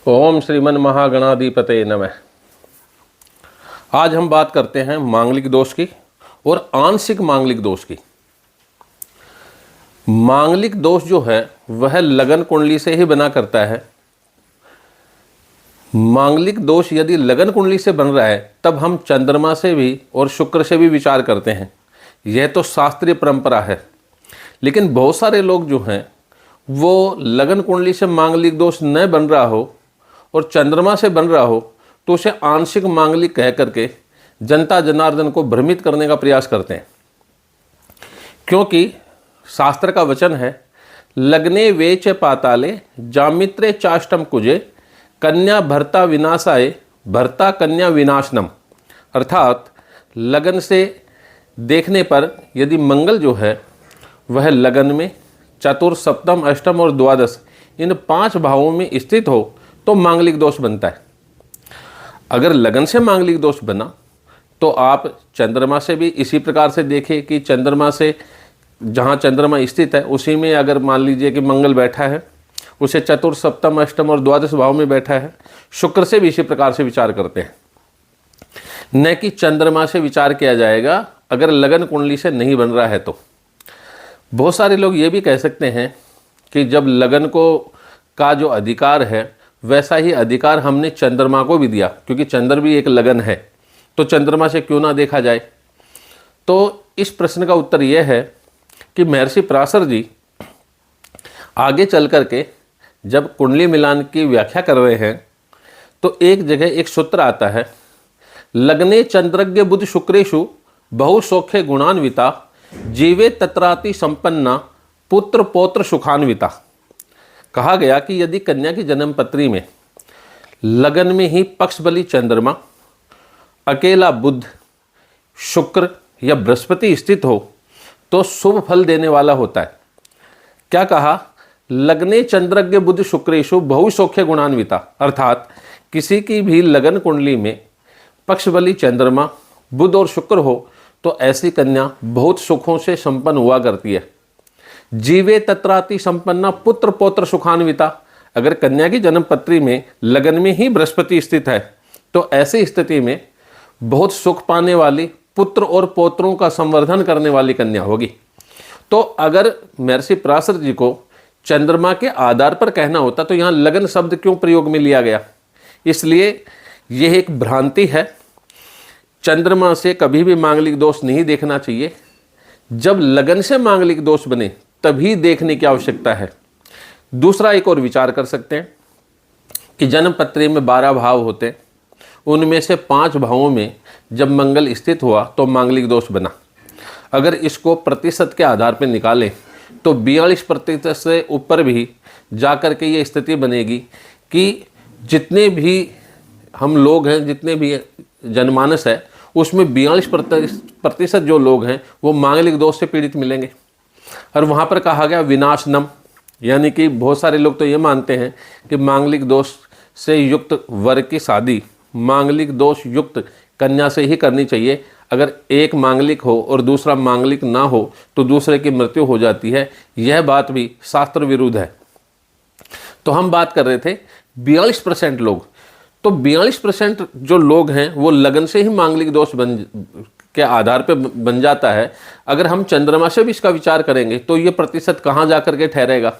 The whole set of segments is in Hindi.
ओम श्रीमन महागणाधिपते नमः। आज हम बात करते हैं मांगलिक दोष की और आंशिक मांगलिक दोष की। मांगलिक दोष जो है वह लगन कुंडली से ही बना करता है। मांगलिक दोष यदि लगन कुंडली से बन रहा है तब हम चंद्रमा से भी और शुक्र से भी विचार करते हैं। यह तो शास्त्रीय परंपरा है, लेकिन बहुत सारे लोग जो हैं वो लगन कुंडली से मांगलिक दोष न बन रहा हो और चंद्रमा से बन रहा हो तो उसे आंशिक मांगलिक कह करके जनता जनार्दन को भ्रमित करने का प्रयास करते हैं। क्योंकि शास्त्र का वचन है, लग्ने वेच पाताले जामित्रे चाष्टम कुजे कन्या भर्ता विनाशाय भर्ता कन्या विनाशनम। अर्थात लगन से देखने पर यदि मंगल जो है वह लगन में चतुर्थ, सप्तम, अष्टम और द्वादश इन 5 भावों में स्थित हो तो मांगलिक दोष बनता है। अगर लगन से मांगलिक दोष बना तो आप चंद्रमा से भी इसी प्रकार से देखें कि चंद्रमा से जहाँ चंद्रमा स्थित है उसी में अगर मान लीजिए कि मंगल बैठा है, उसे चतुर्थ, सप्तम, अष्टम और द्वादश भाव में बैठा है। शुक्र से भी इसी प्रकार से विचार करते हैं, न कि चंद्रमा से विचार किया जाएगा अगर लगन कुंडली से नहीं बन रहा है तो। बहुत सारे लोग ये भी कह सकते हैं कि जब लगन को का जो अधिकार है वैसा ही अधिकार हमने चंद्रमा को भी दिया, क्योंकि चंद्र भी एक लगन है, तो चंद्रमा से क्यों ना देखा जाए। तो इस प्रश्न का उत्तर यह है कि महर्षि पराशर जी आगे चल कर के जब कुंडली मिलान की व्याख्या कर रहे हैं तो एक जगह एक सूत्र आता है, लग्ने चंद्रज्ञ बुध शुक्रेशु बहु सौख्य गुणान्विता जीवे तत्राति संपन्ना पुत्र पौत्र सुखान्विता। कहा गया कि यदि कन्या की जन्म पत्री में लगन में ही पक्ष बली चंद्रमा, अकेला बुध, शुक्र या बृहस्पति स्थित हो तो शुभ फल देने वाला होता है। क्या कहा? लग्ने चंद्रज्ञ बुध शुक्रेशु बहु सौख्य गुणान्विता। अर्थात किसी की भी लगन कुंडली में पक्ष बली चंद्रमा, बुध और शुक्र हो तो ऐसी कन्या बहुत सुखों से संपन्न हुआ करती है। जीवे तत्राति संपन्ना पुत्र पौत्र सुखान्विता। अगर कन्या की जन्म पत्री में लगन में ही बृहस्पति स्थित है तो ऐसी स्थिति में बहुत सुख पाने वाली, पुत्र और पौत्रों का संवर्धन करने वाली कन्या होगी। तो अगर महर्षि पराशर जी को चंद्रमा के आधार पर कहना होता तो यहाँ लगन शब्द क्यों प्रयोग में लिया गया? इसलिए यह एक भ्रांति है। चंद्रमा से कभी भी मांगलिक दोष नहीं देखना चाहिए। जब लगन से मांगलिक दोष बने तभी देखने की आवश्यकता है। दूसरा एक और विचार कर सकते हैं कि जन्म पत्री में 12 भाव होते हैं, उनमें से 5 भावों में जब मंगल स्थित हुआ तो मांगलिक दोष बना। अगर इसको प्रतिशत के आधार पर निकालें तो 42% से ऊपर भी जाकर के ये स्थिति बनेगी कि जितने भी हम लोग हैं, जितने भी जनमानस है, उसमें 42% जो लोग हैं वो मांगलिक दोष से पीड़ित मिलेंगे। और वहाँ पर कहा गया विनाशनम, यानी कि बहुत सारे लोग तो ये मानते हैं कि मांगलिक दोष से युक्त वर की शादी मांगलिक दोष युक्त कन्या से ही करनी चाहिए। अगर एक मांगलिक हो और दूसरा मांगलिक ना हो तो दूसरे की मृत्यु हो जाती है। यह बात भी शास्त्र विरुद्ध है। तो हम बात कर रहे थे 42% लोग, तो 42% जो लोग हैं वो लगन से ही मांगलिक दोष के आधार पे बन जाता है। अगर हम चंद्रमा से भी इसका विचार करेंगे तो ये प्रतिशत कहाँ जा कर के ठहरेगा?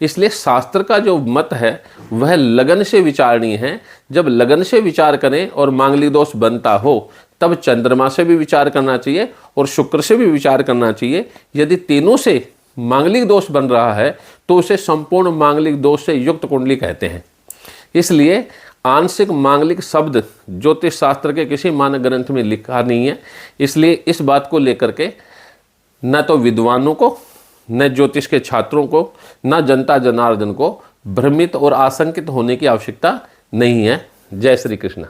इसलिए शास्त्र का जो मत है वह लगन से विचारणीय है। जब लगन से विचार करें और मांगलिक दोष बनता हो तब चंद्रमा से भी विचार करना चाहिए और शुक्र से भी विचार करना चाहिए। यदि तीनों से मांगलिक दोष बन रहा है तो उसे संपूर्ण मांगलिक दोष से युक्त कुंडली कहते हैं। इसलिए आंशिक मांगलिक शब्द ज्योतिष शास्त्र के किसी मानक ग्रंथ में लिखा नहीं है। इसलिए इस बात को लेकर के न तो विद्वानों को, न ज्योतिष के छात्रों को, न जनता जनार्दन को भ्रमित और आशंकित होने की आवश्यकता नहीं है। जय श्री कृष्ण।